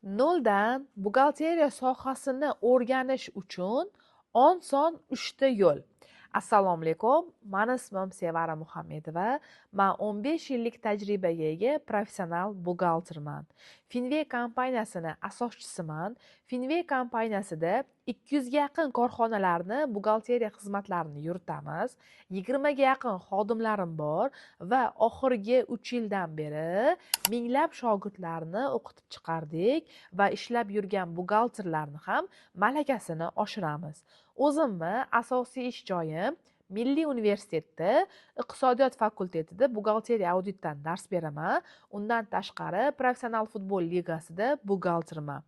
Noldan buxgalteriya sohasini o'rganish uchun oson 3 ta yo'l. Assalomu alaykum. Mani ismim Sevara Muhammedova. Men 15 yillik tajribaga ega professional buxgalterman. Finway kompaniyasini asoschisiman. Finway kompaniyasida 200 ga yaqin korxonalarni buxgalteriya xizmatlarini yuritamiz. 20 ga yaqin xodimlarim bor va oxirgi 3 yildan beri minglab shogirdlarni o'qitib chiqardik va ishlab yurgan buxgalterlarni ham malakasini oshiramiz. O'zimni asosiy ish joyim Milliy universitetda iqtisodiyot fakultetida buxgalteriya auditdan dars beraman. Undan tashqari professional futbol ligasida buxgalterman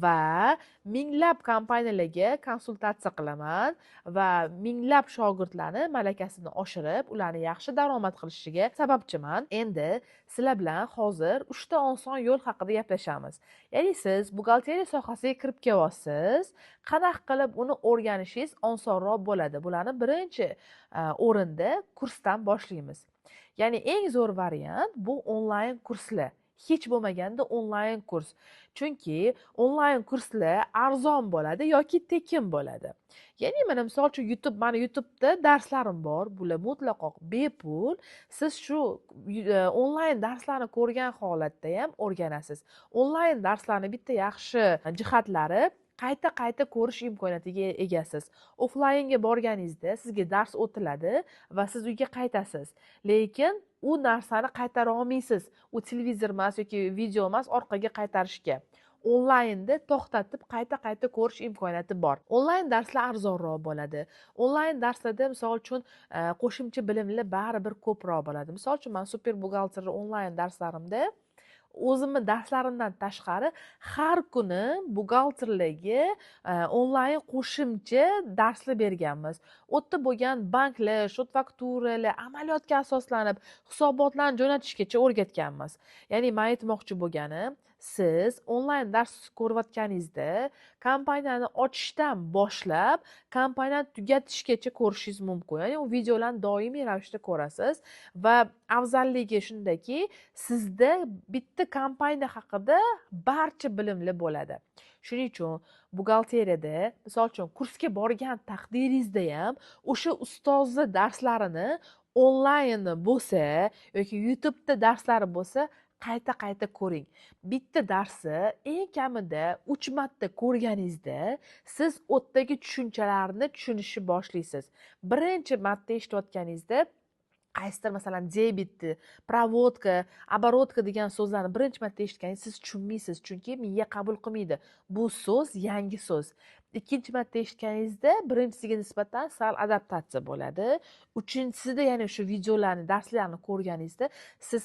va minglab kompaniyalarga konsultatsiya qilaman va minglab shogirdlarni malakasini oshirib, ularni yaxshi daromad qilishiga sababchiman. Endi sizlar bilan hozir 3 ta oson yo'l haqida gaplashamiz. Ya'ni siz buxgalteriya sohasiga kirib kelyapsiz, qanaqa qilib uni o'rganishingiz osonroq bo'ladi. Bularni birinchi o'rinda kursdan boshlaymiz. Ya'ni eng zo'r variant bu onlayn kurslar. Hech bo'lmaganda onlayn kurs. Chunki onlayn kurslar arzon bo'ladi yoki tekin bo'ladi. Ya'ni mana misol uchun mani YouTube'da darslarim bor. Bular mutlaqo bepul. Siz shu onlayn darslarni ko'rgan holatda ham o'rganasiz. Onlayn darslarni bitta yaxshi jihatlari qayta ko'rish imkoniyatiga egasiz. Offlaynga borganingizda sizga dars o'tiladi va siz uyga qaytasiz. Lekin u narsani qaytara olmaysiz. U televizor emas yoki video emas, orqaga qaytarishga. Onlaynda to'xtatib qayta ko'rish imkoniyati bor. Onlayn darslar arzonroq bo'ladi. Onlayn darslarda misol uchun qo'shimcha bilimlar baribir ko'proq bo'ladi. Misol uchun men super buxgalter onlayn darslarimda o'zimni darslarimdan tashqari har kuni buxgalterlarga onlayn qo'shimcha darslar berganmiz. U yerda bo'lgan banklar, shot fakturalar, amaliyotga asoslanib hisobotlarni jo'natishgacha o'rgatganmiz. Ya'ni men aytmoqchi bo'lganim, siz onlayn dars ko'rayotganingizda kompaniyani ochishdan boshlab kompaniyani tugatishgacha ko'rishingiz mumkin. Ya'ni u videolarni doimiy ravishda ko'rasiz va afzalligi shundaki, sizda bitta kompaniya haqida barcha bilimlar bo'ladi. Shuning uchun buxgalteriyada, misol uchun kursga borgan taqdiringizda ham o'sha ustozni darslarini onlayn bo'lsa yoki YouTube'da darslari bo'lsa, qayta ko'ring. Bitta darsni eng kamida 3 marta ko'rganingizda siz o'tdagi tushunchalarni tushunishni boshlaysiz. Birinchi marta eshitayotganingizda qaysidir masalan debit, provodka, оборотка degan so'zlarni birinchi marta eshitganingiz siz tushunmaysiz, chunki miya qabul qilmaydi. Bu so'z yangi so'z. Ikkinchi marta eshitganingizda birinchisiga nisbatan sal adaptatsiya bo'ladi. Uchinchisida ya'ni shu videolarni, darslarni ko'rganingizda siz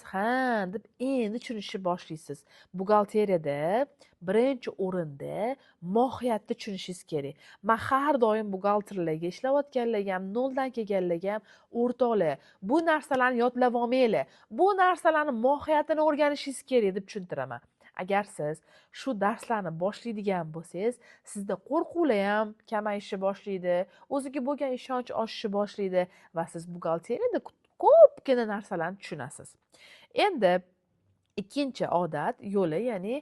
deb endi tushunishni boshlaysiz. Buxgalteriyada birinchi o'rinda mohiyatni tushunishingiz kerak. Men har doim buxgalterlarga ishlayotganlarga ham, noldan kelganlarga ham o'rtoqlar, bu narsalarni yodlab olmanglar. Bu narsalarni mohiyatini o'rganishingiz kerak deb tushuntiraman. Agar siz shu darslarni boshlaydigan bo'lsangiz, sizda qo'rquvlar ham kamayishni boshlaydi, o'ziga bo'lgan ishonch oshishni boshlaydi va siz buxgalteriyada ko'pgina narsalarni tushunasiz. Endi ikkinchi odat yo'li, ya'ni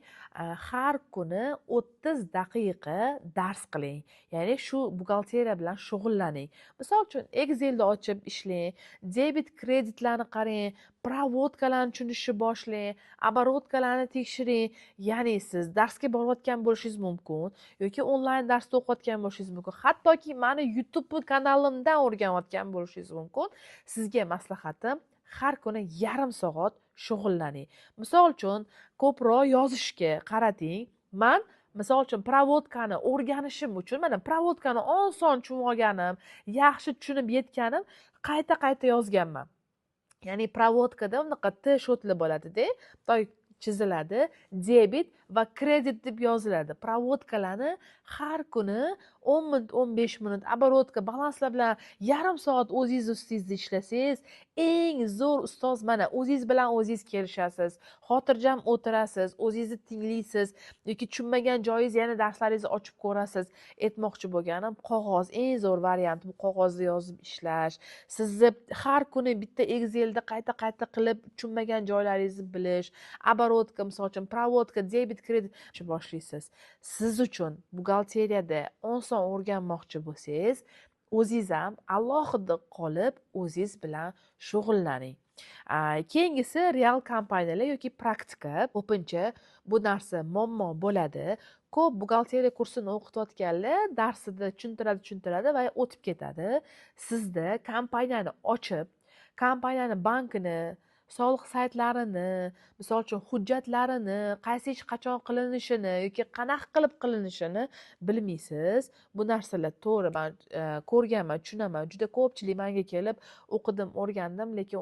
har kuni 30 daqiqa dars qiling. Ya'ni shu buxgalteriya bilan shug'ullaning. Misol uchun Excel'da ochib ishlang, debit kreditlarni qarang, provodkalarni tushunishni boshlang, оборотkalarni tekshiring. Ya'ni siz darsga borayotgan bo'lishingiz mumkin yoki onlayn darsda o'qiyotgan bo'lishingiz mumkin. Hattoki meni YouTube kanalimdan o'rganayotgan bo'lishingiz mumkin. Sizga maslahatim, har kuni yarim soat shug'ullaning. Misol uchun ko'proq yozishga qarating. Men misol uchun provodkani o'rganishim uchun mana provodkani oson tushunib olganim, yaxshi tushunib yetganim qayta yozganman. Ya'ni provodkada unaqa T shotli bo'ladi-da, chiziladi, debit va kredit deb yoziladi. Provodkalarni har kuni 10 minut, 15 minut оборотка, balanslar bilan yarim soat o'zingiz ustingizda ishlasangiz, eng zo'r ustoz mana o'zingiz bilan o'zingiz kelishasiz, xotirjam o'tirasiz, o'zingizni tinglaysiz yoki tushunmagan joyingiz yana darslaringizni ochib ko'rasiz. Aytmoqchi bo'lganim, qog'oz eng zo'r variant bu qog'ozda yozib ishlash. Sizni har kuni bitta Excel'da qayta qilib tushunmagan joylaringizni bilish, оборотка, misol uchun provodka, debet, kredit boshlaysiz. Siz uchun buxgalteriyada oson o'rganmoqchi bo'lsangiz, o'zingiz ham alohida qolib o'zingiz bilan shug'ullaning. Keyingisi real kompaniyalar yoki praktika. Ko'pincha bu narsa muammo bo'ladi. Ko'p buxgalteriya kursini o'qitayotganlar darsida tushuntiradi va o'tib ketadi. Sizda kompaniyani ochib, kompaniyani bankini, soliq saytlarini, misol uchun hujjatlarini, qaysi ish qachon qilinishini yoki qanaqa qilib qilinishini bilmaysiz. Bu narsalar to'g'ri, men ko'rganman, tushunaman. Juda ko'pchilik menga kelib o'qidim, o'rgandim, lekin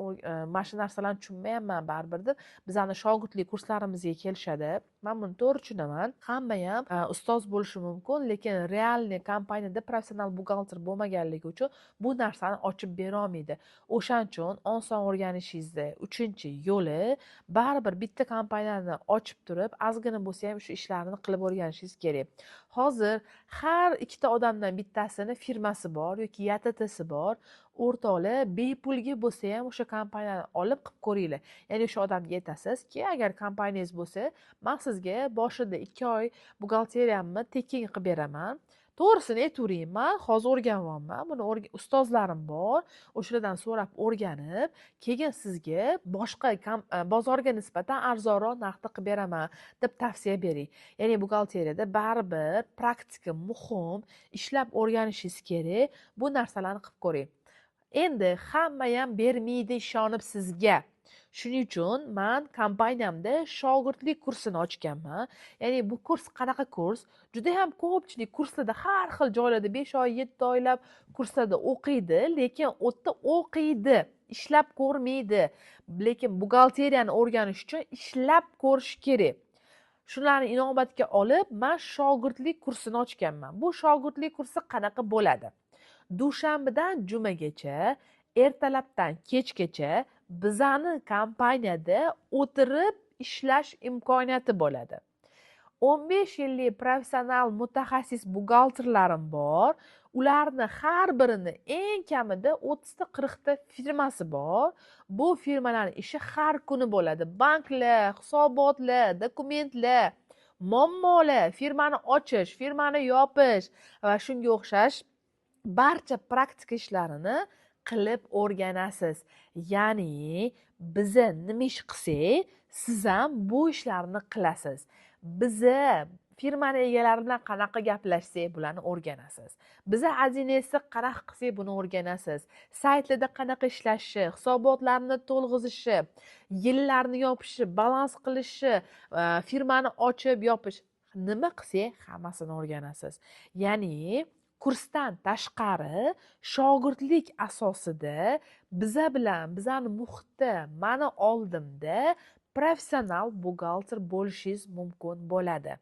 mana shu narsalarni tushunmayapman baribir deb bizani shogirdlik kurslarimizga kelishadi. Men buni to'g'ri tushunaman. Hamma ham ustoz bo'lishi mumkin, lekin realniy kompaniyada professional buxgalter bo'lmaganligi uchun bu narsani ochib bera olmaydi. O'shaning uchun oson o'rganishingizni uchinchi yo'li baribir bitta kompaniyani ochib turib, ozgina bo'lsa ham shu ishlarni qilib o'rganishingiz kerak. Hozir har ikkita odamdan bittasini firmasi bor yoki YTTsi bor. O'rtoqlar bepulga bo'lsa ham o'sha kompaniyani olib qilib ko'ringlar. Ya'ni o'sha odamga aytasizki, agar kompaniyangiz bo'lsa, men sizga boshida 2 oy buxgalteriyamni tekin qilib beraman. To'g'risini aytavering, men hozir o'rganyapman. Buni ustozlarim bor. O'shalardan so'rab o'rganib, keyin sizga boshqa bozorga nisbatan arzonroq narxda qilib beraman deb tavsiya bering. Ya'ni buxgalteriyada baribir praktika muhim, ishlab o'rganishingiz kerak. Bu narsalarni qilib ko'ring. Endi hamma ham bermaydi ishonib sizga. Shuning uchun men kompaniyamda shogirdlik kursini ochganman. Ya'ni bu kurs qanaqa kurs? Juda ham ko'pchilik kurslarda har xil joylarda 5 oy, 7 oylab kurslarda o'qiydi, lekin o'tda o'qiydi, ishlab ko'rmaydi. Lekin buxgalteriyani o'rganish uchun ishlab ko'rish kerak. Shularni inobatga olib, men shogirdlik kursini ochganman. Bu shogirdlik kursi qanaqa bo'ladi? Dushanbadan jumagacha, ertalabdan kechgacha bizani kompaniyada o'tirib ishlash imkoniyati bo'ladi. 15 yillik professional mutaxassis buxgalterlarim bor. Ularni har birini eng kamida 30 ta 40 ta firmasi bor. Bu firmalarning ishi har kuni bo'ladi. Banklar, hisobotlar, dokumentlar, muammolar, firmani ochish, firmani yopish va shunga o'xshash barcha praktika ishlarini qilib o'rganasiz. Ya'ni biza nima ish qilsak, siz ham bu ishlarni qilasiz. Biza firmani egalari bilan qanaqa gaplashsak, bularni o'rganasiz. Biza azinesi qanaqa qilsak, buni o'rganasiz. Saytlarda qanaqa ishlashi, hisobotlarni to'lg'izishi, yillarni yopishi, balans qilishi, firmani ochib yopish, nima qilsak, hammasini o'rganasiz. Ya'ni kursdan tashqari shogirdlik asosida biza bilan, bizani muhitda, mani oldimda professional buxgalter bo'lishingiz mumkin bo'ladi.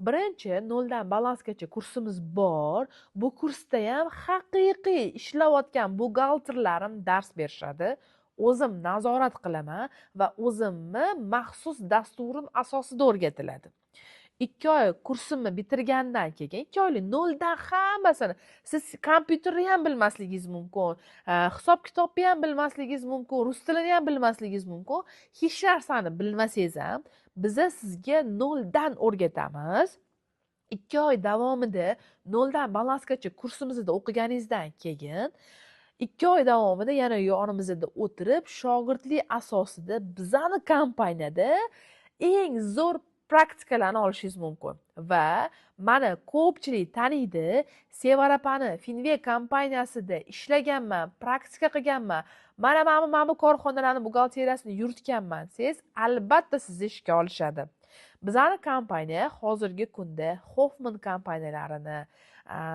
Birinchi 0 dan balansgacha kursimiz bor. Bu kursda ham haqiqiy ishlayotgan buxgalterlarim dars berishadi. O'zim nazorat qilaman va o'zimni maxsus dasturim asosida o'rgatiladi. 2 oy kursimni bitirgandan keyin 2 oylik 0 dan hammasini, siz kompyuterni ham bilmasligingiz mumkin, hisob kitobni ham bilmasligingiz mumkin, rus tilini ham bilmasligingiz mumkin. Hech narsani bilmasangiz ham biza sizga 0 dan o'rgatamiz. 2 oy davomida 0 dan balansgacha kursimizda o'qiganingizdan keyin 2 oy davomida yana yonimizda o'tirib shogirdlik asosida bizani kompaniyada eng zo'r praktikalarni olishingiz mumkin. Va mana ko'pchilik taniydi, Sevara opani Finve kompaniyasida ishlaganman, praktika qilganman. Mana bu korxonalarning buxgalteriyasini yuritganman. Siz albatta sizni ishga olishadi. Bizning kompaniya hozirgi kunda Hoffman kompaniyalarini,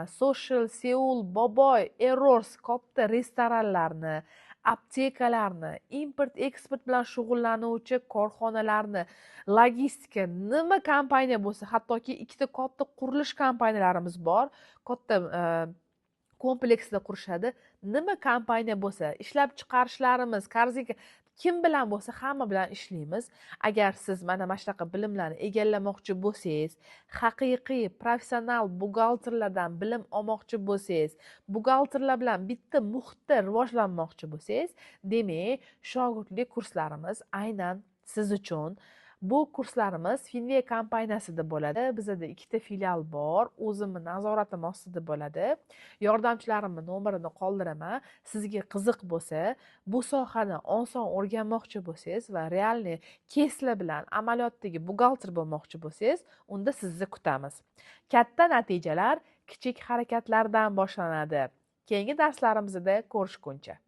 Social, Seoul, Boboy, Errors katta restoranlarni, aptekalarni, import-eksport bilan shug'ullanuvchi korxonalarni, logistika, nima kompaniya bo'lsa, hattoki ikkita katta qurilish kompaniyalarimiz bor. Katta kompleksda qurishadi. Nima kompaniya bo'lsa, ishlab chiqarishlarimiz, korzinka kim bilan bo'lsa, hamma bilan ishlaymiz. Agar siz mana shunaqa bilimlarni egallamoqchi bo'lsangiz, haqiqiy professional buxgalterlardan bilim olmoqchi bo'lsangiz, buxgalterlar bilan bitta muhitda rivojlanmoqchi bo'lsangiz, demak, shogirdlik kurslarimiz aynan siz uchun. Bu kurslarimiz Finway kompaniyasida bo'ladi. Bizda ikkita filial bor. O'zimni nazoratim ostida bo'ladi. Yordamchilarimni nomerini qoldiraman. Sizga qiziq bo'lsa, bu sohani oson o'rganmoqchi bo'lsangiz va realniy keslar bilan amaliyotdagi buxgalter bo'lmoqchi bo'lsangiz, unda sizni kutamiz. Katta natijalar kichik harakatlardan boshlanadi. Keyingi darslarimizda ko'rishguncha.